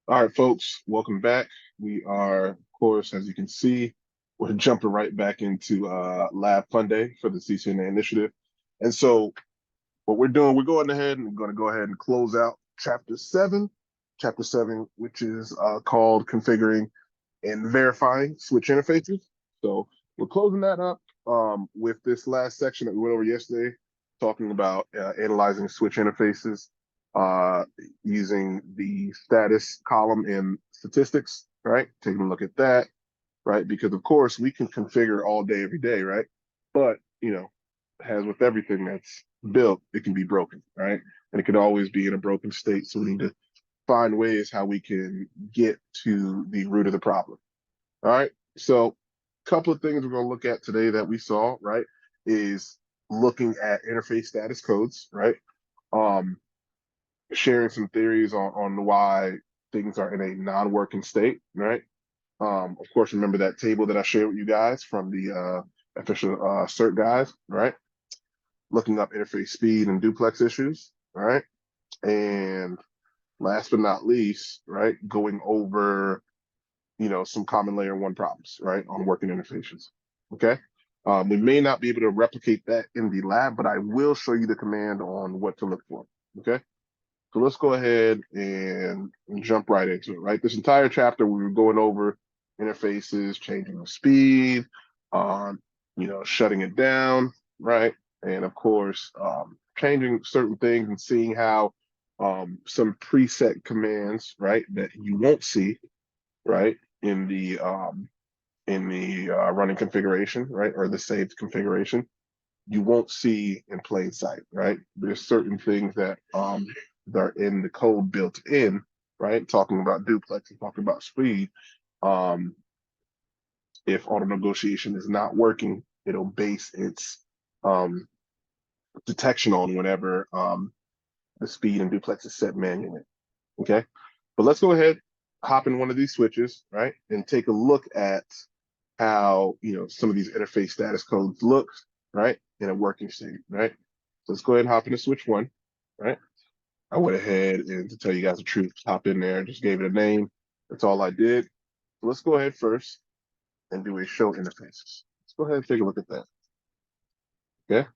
All right, folks, welcome back. We are, of course, as you can see, we're jumping right back into Lab Fun Day for the CCNA initiative. And so what we're doing, we're going ahead and we're going to go ahead and close out chapter seven, which is called Configuring and Verifying Switch Interfaces. So we're closing that up with this last section that we went over yesterday, talking about analyzing switch interfaces uh, using the status column in statistics, right? Taking a look at that, right? Because of course we can configure all day, every day, right? But as with everything that's built, it can be broken, right? And it could always be in a broken state. So we need to find ways how we can get to the root of the problem. All right. So a couple of things we're going to look at today that we saw, right, is looking at interface status codes, right? Um, Sharing some theories on why things are in a non-working state, right? Of course, remember that table that I shared with you guys from the official CERT guys, right? Looking up interface speed and duplex issues, right? And last but not least, right, going over some common layer one problems, right, on working interfaces. Okay. We may not be able to replicate that in the lab, but I will show you the command on what to look for. Okay. So let's go ahead and jump right into it, right? This entire chapter, we were going over interfaces, changing the speed, um, shutting it down, right? And of course, changing certain things and seeing how some preset commands, right, that you won't see, right, in the running configuration, right, or the saved configuration, you won't see in plain sight, right? There's certain things that are in the code built in, right? Talking about duplex and talking about speed. Um, if auto negotiation is not working, it'll base its um, detection on whenever the speed and duplex is set manually. Okay, but let's go ahead, hop in one of these switches, right, and take a look at how some of these interface status codes look, right, in a working state, right. So let's go ahead and hop into switch one, right. I went ahead and, to tell you guys the truth, hop in there, just gave it a name. That's all I did. So let's go ahead first and do a show interfaces. Let's go ahead and take a look at that. Okay.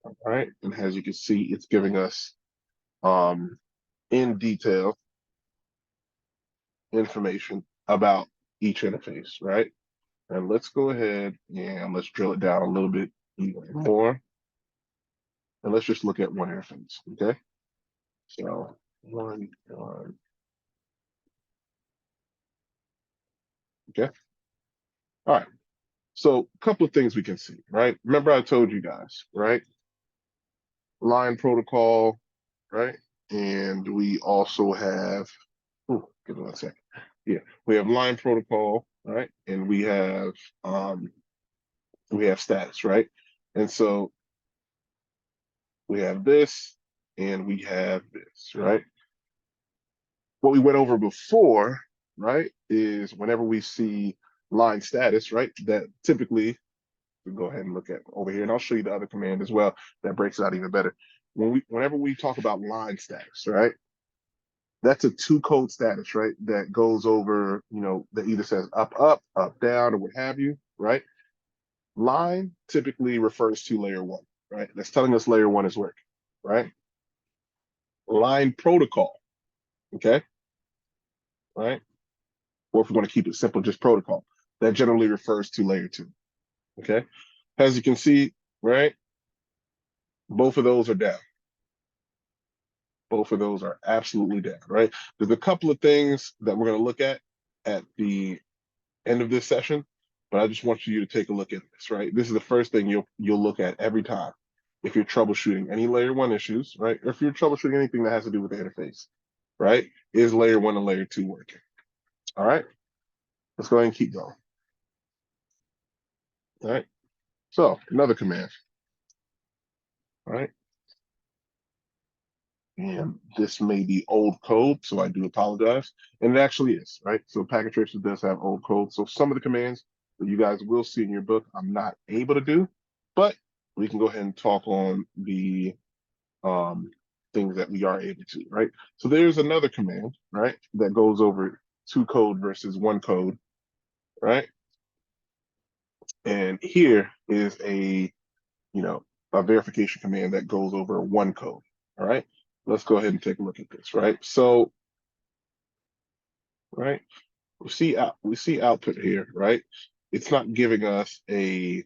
All right. And as you can see, it's giving us um, in detail information about each interface, right? And let's go ahead and let's drill it down a little bit even more. And let's just look at one interface, okay? So one, okay? All right. So a couple of things we can see, right? Remember I told you guys, right? Line protocol, right? And we also have, give me one second. Yeah, we have line protocol, right? And we have status, right? And so we have this and we have this, right? What we went over before, right, is whenever we see line status, right, that typically, we go ahead and look at over here, and I'll show you the other command as well that breaks it out even better. Whenever we talk about line status, right, that's a two code status, right, that goes over, that either says up, down, or what have you, right? Line typically refers to layer one, right? That's telling us layer one is working, right? Line protocol, okay, right? Or if we want to keep it simple, just protocol. That generally refers to layer two, okay? As you can see, right, both of those are down. Both of those are absolutely down, right? There's a couple of things that we're going to look at the end of this session, but I just want you to take a look at this, right? This is the first thing you'll look at every time if you're troubleshooting any layer one issues, right? Or if you're troubleshooting anything that has to do with the interface, right? Is layer one and layer two working? All right, let's go ahead and keep going. All right, so another command, all right? And this may be old code, so I do apologize. And it actually is, right? So packet tracer does have old code. So some of the commands that you guys will see in your book, I'm not able to do, but we can go ahead and talk on the things that we are able to, right? So there's another command, right, that goes over 2 code versus 1 code, right? And here is a, you know, a verification command that goes over 1 code, all right? Let's go ahead and take a look at this, right? So, right, we see output here, right? It's not giving us a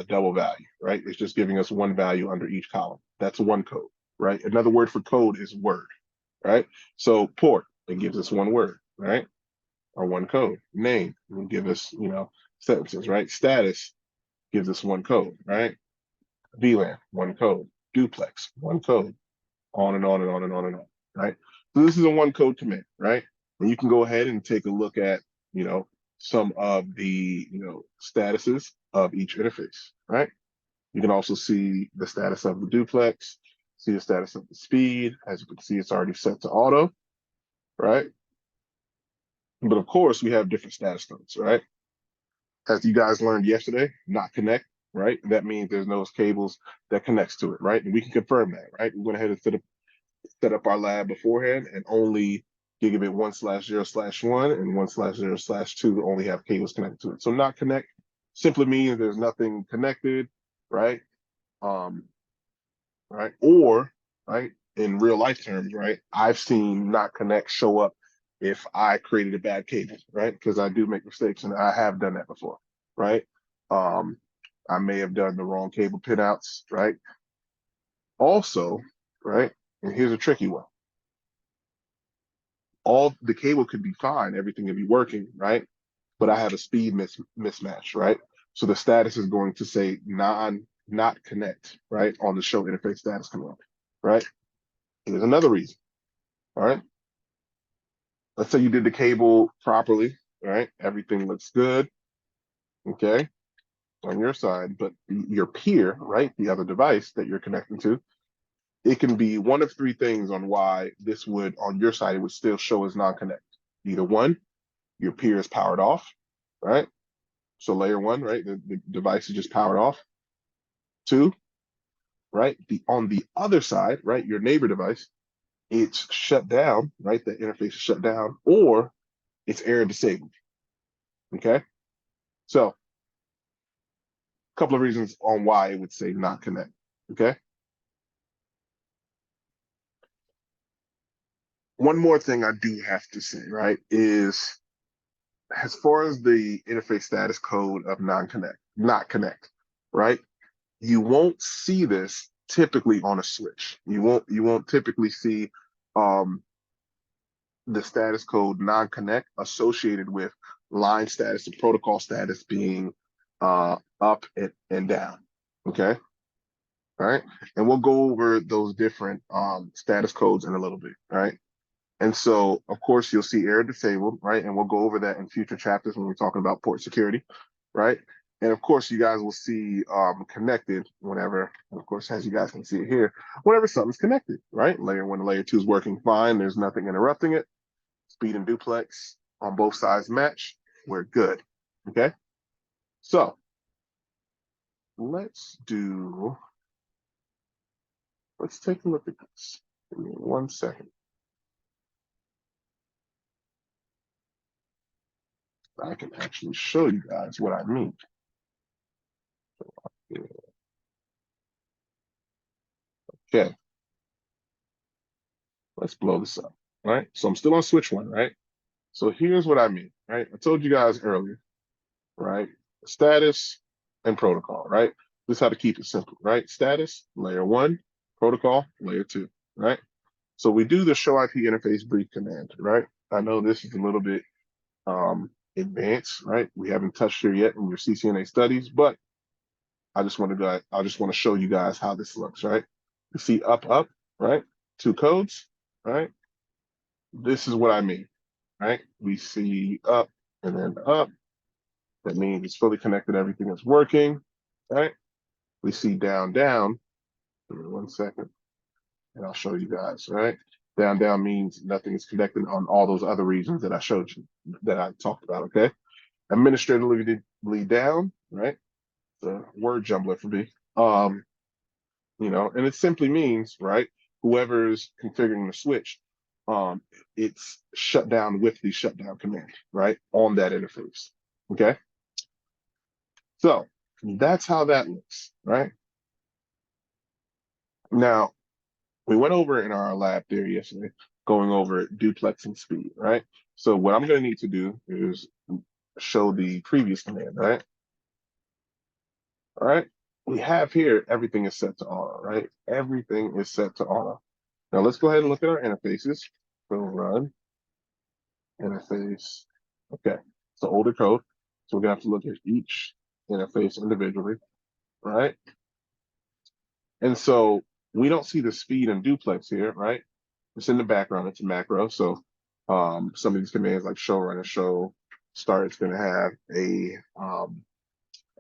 double value, right? It's just giving us 1 value under each column. That's 1 code, right? Another word for code is word, right? So port, it gives us 1 word, right? Or 1 code. Name will give us, you know, sentences, right? Status gives us 1 code, right? VLAN, 1 code. Duplex, 1 code. On and on and on and on and on, right? So this is a 1 code command, right? And you can go ahead and take a look at, you know, some of the, you know, statuses of each interface, right? You can also see the status of the duplex, see the status of the speed. As you can see, it's already set to auto, right? But of course, we have different status codes, right? As you guys learned yesterday, not connect, right? That means there's no cables that connects to it, right? And we can confirm that, right? We went ahead and set up our lab beforehand, and only gigabit 1/0/1 and 1/0/2 only have cables connected to it. So not connect simply means there's nothing connected, right? Right? Or, right, in real life terms, right, I've seen not connect show up if I created a bad cable, right? Because I do make mistakes and I have done that before, right? Um, I may have done the wrong cable pinouts, right? Also, right, and here's a tricky one. All the cable could be fine, everything could be working, right? But I have a speed mismatch, right? So the status is going to say not connect, right, on the show interface status command, right? Here's another reason, all right? Let's say you did the cable properly, right? Everything looks good, okay, on your side, but your peer, right, the other device that you're connecting to, it can be one of 3 things on why this would, on your side, it would still show as non-connect. Either 1, your peer is powered off, right? So layer 1, right, the device is just powered off. 2, right, on the other side, right, your neighbor device, it's shut down, right, the interface is shut down, or it's error disabled, okay? So a couple of reasons on why it would say not connect, okay? One more thing I do have to say, right, is as far as the interface status code of not connect, right? You won't see this typically on a switch. You won't typically see the status code non-connect associated with line status and protocol status being up and down. Okay. All right. And we'll go over those different status codes in a little bit. Right. And so, of course, you'll see error disabled, right? And we'll go over that in future chapters when we're talking about port security, right? And of course, you guys will see connected whenever, of course, as you guys can see it here, whenever something's connected, right? Layer 1 and layer 2 is working fine. There's nothing interrupting it. Speed and duplex on both sides match. We're good, okay? So let's take a look at this. Give me 1 second. I can actually show you guys what I mean. Okay, let's blow this up, right? So I'm still on switch 1, right? So here's what I mean, right? I told you guys earlier, right? Status and protocol, right? This is how to keep it simple, right? Status, layer 1, protocol, layer 2, right? So we do the show IP interface brief command, right? I know this is a little bit advanced, right? We haven't touched here yet in your CCNA studies, but I just want to show you guys how this looks, right? You see up, right? 2 codes, right? This is what I mean, right? We see up and then up. That means it's fully connected, everything is working, right? We see down. Give me 1 second, and I'll show you guys, right? Down means nothing is connected on all those other reasons that I showed you, that I talked about, okay? Administratively down, right? The word jumbler for me. and it simply means, right, whoever's configuring the switch, it's shut down with the shutdown command, right, on that interface. Okay. So that's how that looks, right? Now, we went over in our lab theory yesterday, going over duplexing speed, right? So what I'm going to need to do is show the previous command, right? All right. We have here, everything is set to auto, right? Everything is set to auto. Now let's go ahead and look at our interfaces. So run interface. Okay. It's an older code. So we're going to have to look at each interface individually, right? And so we don't see the speed and duplex here, right? It's in the background. It's a macro. So some of these commands like show, run, and show start, it's going to have a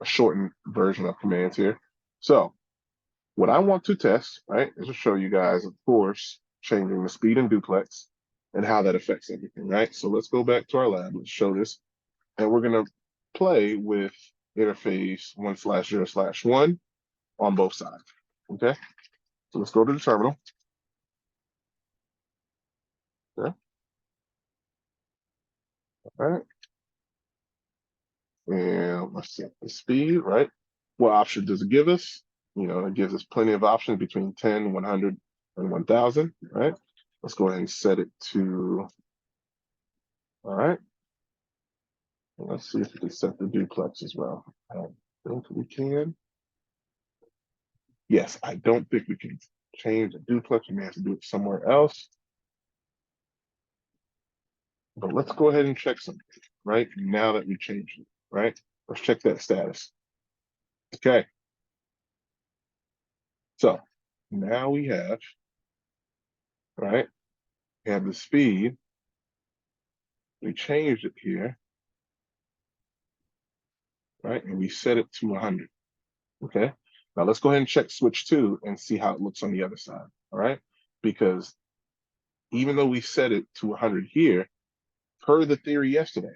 shortened version of commands here. So what I want to test, right, is to show you guys, of course, changing the speed and duplex and how that affects everything, right? So let's go back to our lab. Let's show this. And we're going to play with interface 1/0/1 on both sides, okay? So let's go to the terminal. Okay. All right. And let's set the speed, right? What option does it give us? It gives us plenty of options between 10, 100, and 1000, right? Let's go ahead and set it to, all right. And let's see if we can set the duplex as well. I don't think we can. Yes, I don't think we can change the duplex. We may have to do it somewhere else. But let's go ahead and check something, right? Now that we changed it, right? Let's check that status. Okay. So now we have, right? We have the speed. We changed it here, right? And we set it to 100. Okay. Now let's go ahead and check switch 2 and see how it looks on the other side. All right. Because even though we set it to 100 here, per the theory yesterday,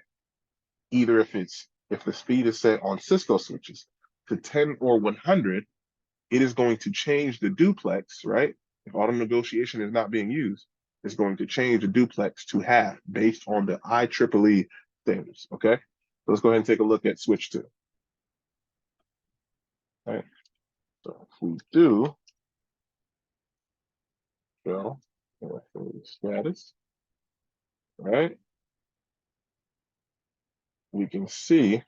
either if the speed is set on Cisco switches to 10 or 100, it is going to change the duplex, right? If auto negotiation is not being used, it's going to change the duplex to half based on the IEEE standards, okay? So let's go ahead and take a look at switch 2. All right. So if we do show status, right? We can see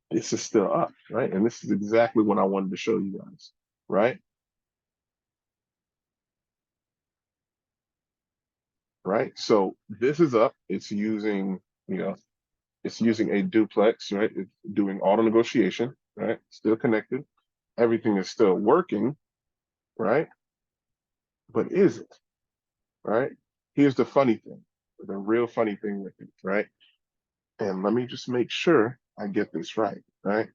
this is still up, right? And this is exactly what I wanted to show you guys, right? Right. So this is up. It's using, it's using a duplex, right? It's doing auto negotiation, right? Still connected. Everything is still working, right? But is it, right? Here's the funny thing, the real funny thing with it, right? And let me just make sure I get this right, right?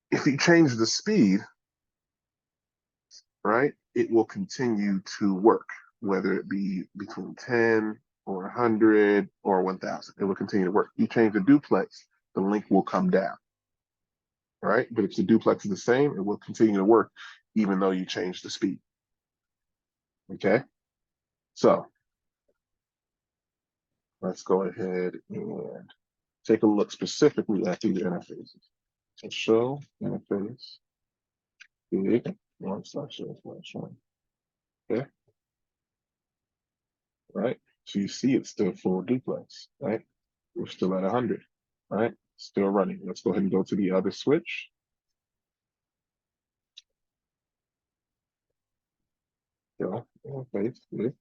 If you change the speed, right, it will continue to work, whether it be between 10 or 100 or 1000. It will continue to work. You change the duplex, the link will come down, right? But if the duplex is the same, it will continue to work even though you change the speed. Okay, so let's go ahead and take a look specifically at these interfaces. So show interface big 1/0/1. Okay, right? So you see it's still full duplex, right? We're still at 100, right? Still running. Let's go ahead and go to the other switch. Go interface with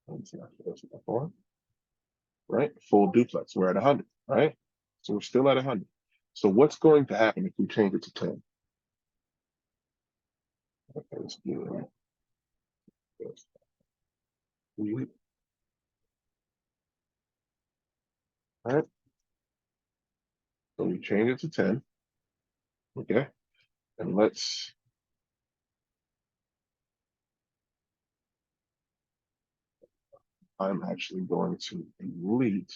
1/1, right? Full duplex. We're at 100, right? So we're still at 100. So what's going to happen if we change it to 10? Okay, let's do this. All right. So we change it to 10. Okay. And I'm actually going to delete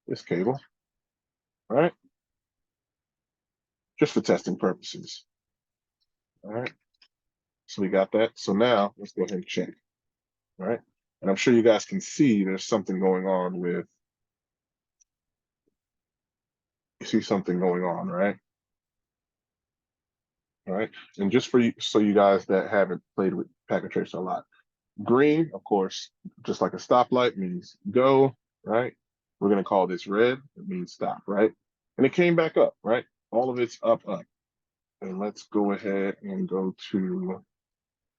this cable. All right. just for testing purposes. All right. So we got that. So now let's go ahead and check. All right. And I'm sure you guys can see there's something going on with, you see something going on, right? All right. And just for you, so you guys that haven't played with Packet Tracer a lot, green, of course, just like a stoplight means go, right? We're going to call this red. It means stop, right? And it came back up, right? All of it's up. And let's go ahead and go to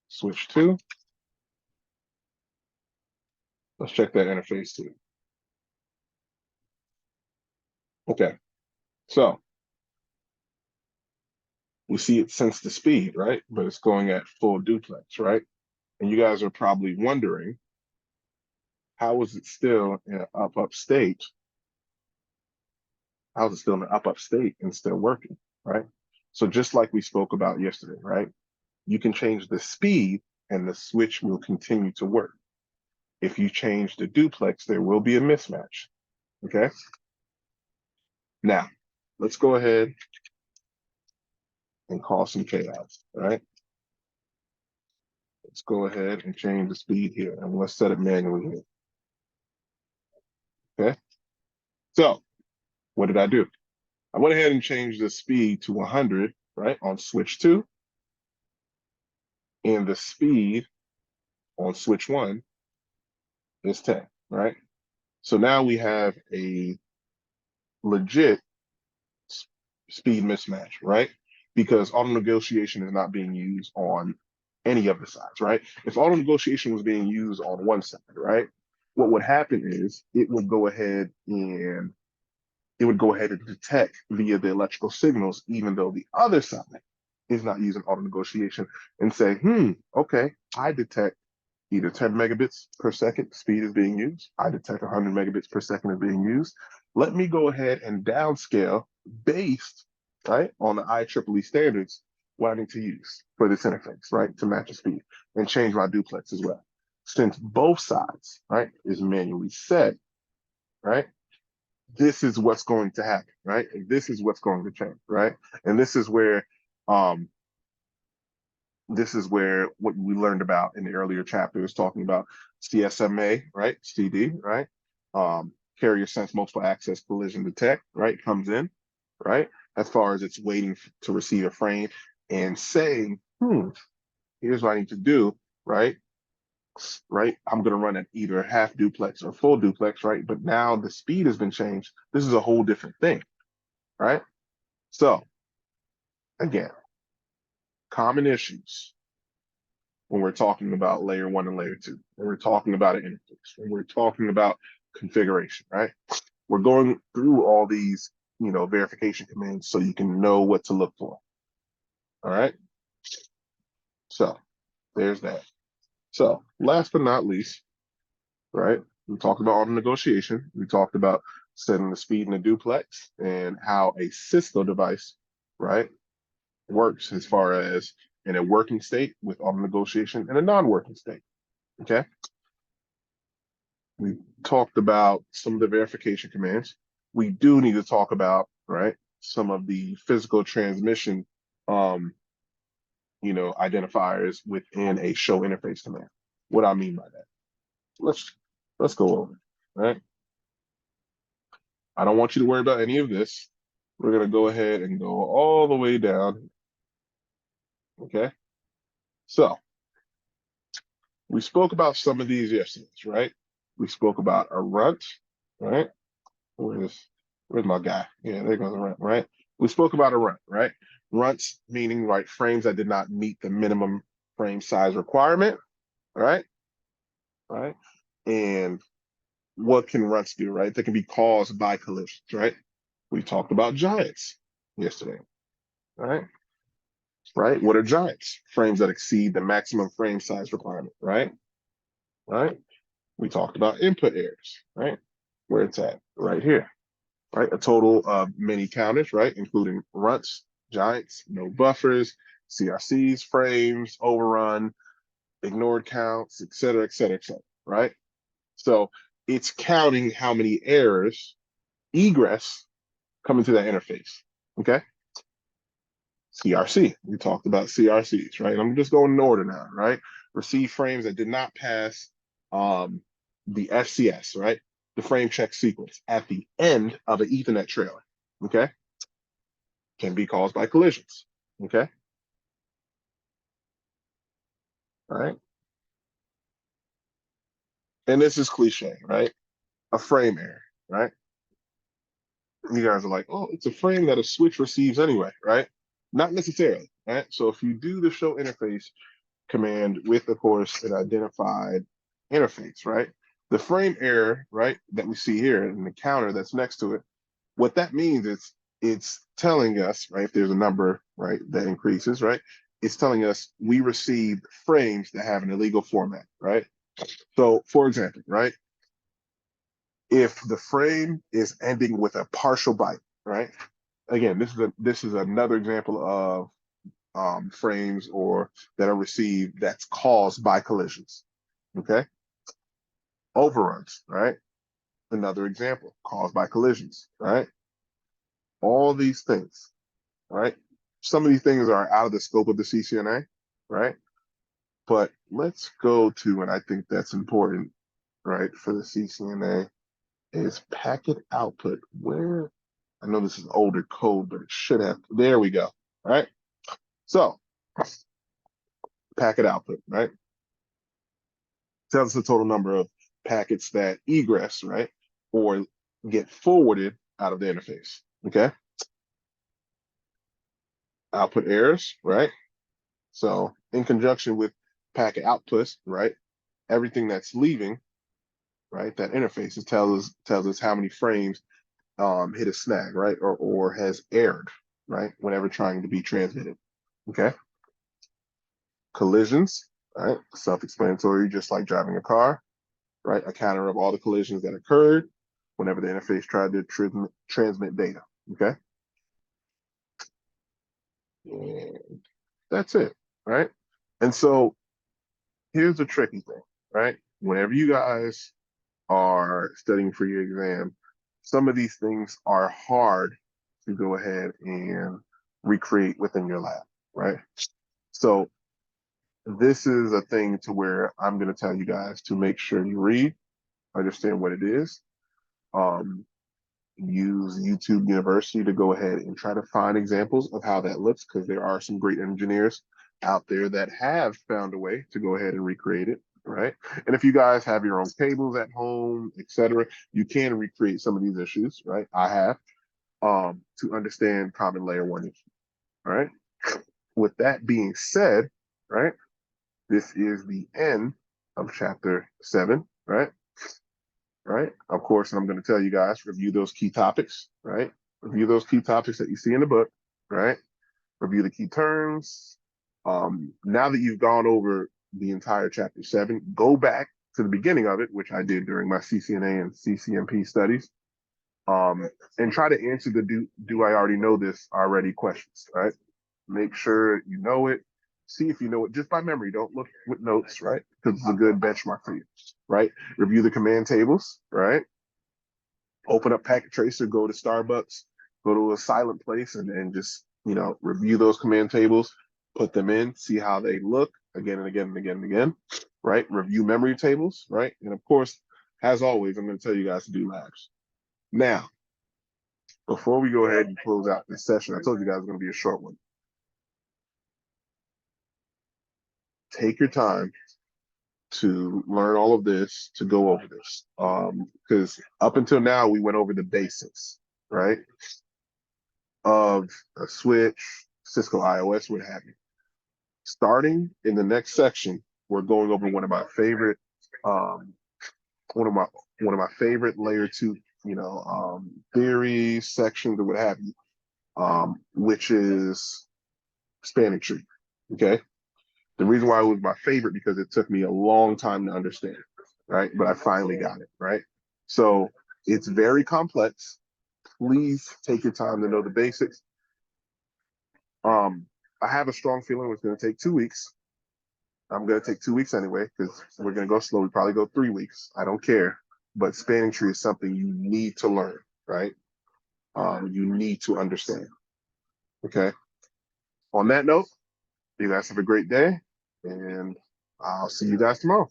switch 2. Let's check that interface too. Okay. So we see it sense the speed, right? But it's going at full duplex, right? And you guys are probably wondering, how is it still in an up state? How is it still in an up state and still working, right? So just like we spoke about yesterday, right? You can change the speed and the switch will continue to work. If you change the duplex, there will be a mismatch, okay? Now, let's go ahead and cause some chaos, all right? Let's go ahead and change the speed here, and let's set it manually here, okay? So, what did I do? I went ahead and changed the speed to 100, right, on switch 2, and the speed on switch 1 is 10, right? So now we have a legit speed mismatch, right? Because auto negotiation is not being used on any of the sides, right? If auto negotiation was being used on one side, right, what would happen is it would go ahead and detect via the electrical signals, even though the other side is not using auto negotiation, and say, okay, I detect either 10 megabits per second speed is being used. I detect 100 megabits per second is being used. Let me go ahead and downscale based, right, on the IEEE standards what I need to use for this interface, right, to match the speed, and change my duplex as well. Since both sides, right, is manually set, right, this is what's going to happen, right? And this is what's going to change, right? And um, this is where what we learned about in the earlier chapter is talking about CSMA, right? CD, right? Carrier sense multiple access collision detect, right? Comes in, right? As far as it's waiting to receive a frame and saying, here's what I need to do, right? Right? I'm going to run at either half duplex or full duplex, right? But now the speed has been changed. This is a whole different thing, right? So again, common issues when we're talking about layer 1 and layer 2, when we're talking about an interface, when we're talking about configuration, right? We're going through all these, verification commands so you can know what to look for. All right. So there's that. So last but not least, right? We talked about auto negotiation. We talked about setting the speed in the duplex and how a Cisco device, right, works as far as in a working state with auto negotiation and a non-working state. Okay. We talked about some of the verification commands. We do need to talk about, right, some of the physical transmission, identifiers within a show interface command. What I mean by that. Let's go over it, right? I don't want you to worry about any of this. We're gonna go ahead and go all the way down. Okay. So we spoke about some of these yesterday, right? We spoke about a runt, right? Where's my guy? Yeah, there goes a runt, right? We spoke about a runt, right? Runts meaning, right, frames that did not meet the minimum frame size requirement, right? Right? And what can runts do, right? They can be caused by collisions, right? We talked about giants yesterday, right? Right? What are giants? Frames that exceed the maximum frame size requirement, right? Right? We talked about input errors, right? Where it's at, right here, right? A total of many counters, right? Including runts, giants, no buffers, CRCs, frames, overrun, ignored counts, et cetera, et cetera, et cetera, right? So it's counting how many errors, egress, come into that interface, okay? CRC. We talked about CRCs, right? I'm just going in order now, right? Receive frames that did not pass the FCS, right? The frame check sequence at the end of an Ethernet trailer, okay? Can be caused by collisions, okay? All right. And this is cliche, right? A frame error, right? You guys are like, oh, it's a frame that a switch receives anyway, right? Not necessarily, right? So if you do the show interface command with, of course, an identified interface, right? The frame error, right, that we see here in the counter that's next to it, what that means is it's telling us, right, if there's a number, right, that increases, right, it's telling us we received frames that have an illegal format, right? So, for example, right, if the frame is ending with a partial byte, right? Again, this is another example of frames or that are received that's caused by collisions. Okay, overruns, right? Another example caused by collisions, right? All these things, right? Some of these things are out of the scope of the CCNA, right? But let's go to, and I think that's important, right, for the CCNA is packet output. Where I know this is older code, but it should have. There we go. All right. So packet output, right? Tells us the total number of packets that egress, right, or get forwarded out of the interface. Okay. Output errors, right? So in conjunction with packet outputs, right, everything that's leaving, right, that interface tells us how many frames hit a snag, right, or has erred, right, whenever trying to be transmitted. Okay. Collisions, right, self-explanatory, just like driving a car, right, a counter of all the collisions that occurred whenever the interface tried to transmit data. Okay. And that's it, right? And so here's the tricky thing, right? Whenever you guys are studying for your exam, some of these things are hard to go ahead and recreate within your lab, right? So this is a thing to where I'm going to tell you guys to make sure you read, understand what it is, um, use YouTube University to go ahead and try to find examples of how that looks, because there are some great engineers out there that have found a way to go ahead and recreate it, right? And if you guys have your own cables at home, etc., you can recreate some of these issues, right? I have to understand common layer one issues, all right? With that being said, right, this is the end of chapter 7, right? Right? Of course, I'm going to tell you guys, review those key topics, right? Review those key topics that you see in the book, right? Review the key terms. Now that you've gone over the entire chapter 7, go back to the beginning of it, which I did during my CCNA and CCNP studies, and try to answer the do I already know this already questions, right? Make sure you know it. See if you know it just by memory. Don't look with notes, right? Because it's a good benchmark for you, right? Review the command tables, right? Open up Packet Tracer, go to Starbucks, go to a silent place, and just, you know, review those command tables, put them in, see how they look again and again and again and again, right? Review memory tables, right? And of course, as always, I'm going to tell you guys to do labs. Now, before we go ahead and close out this session, I told you guys it's going to be a short one. Take your time to learn all of this, to go over this. Because up until now, we went over the basics, right? Of a switch, Cisco IOS, what have you. Starting in the next section, we're going over one of my favorite, one of my favorite layer 2, you know, theories, sections, or what have you, which is spanning tree. Okay. The reason why it was my favorite because it took me a long time to understand, right? But I finally got it, right? So it's very complex. Please take your time to know the basics. I have a strong feeling it's going to take 2 weeks. I'm going to take 2 weeks anyway because we're going to go slow. We probably go 3 weeks. I don't care. But spanning tree is something you need to learn, right? You need to understand. Okay. on that note, you guys have a great day, and I'll see you guys tomorrow.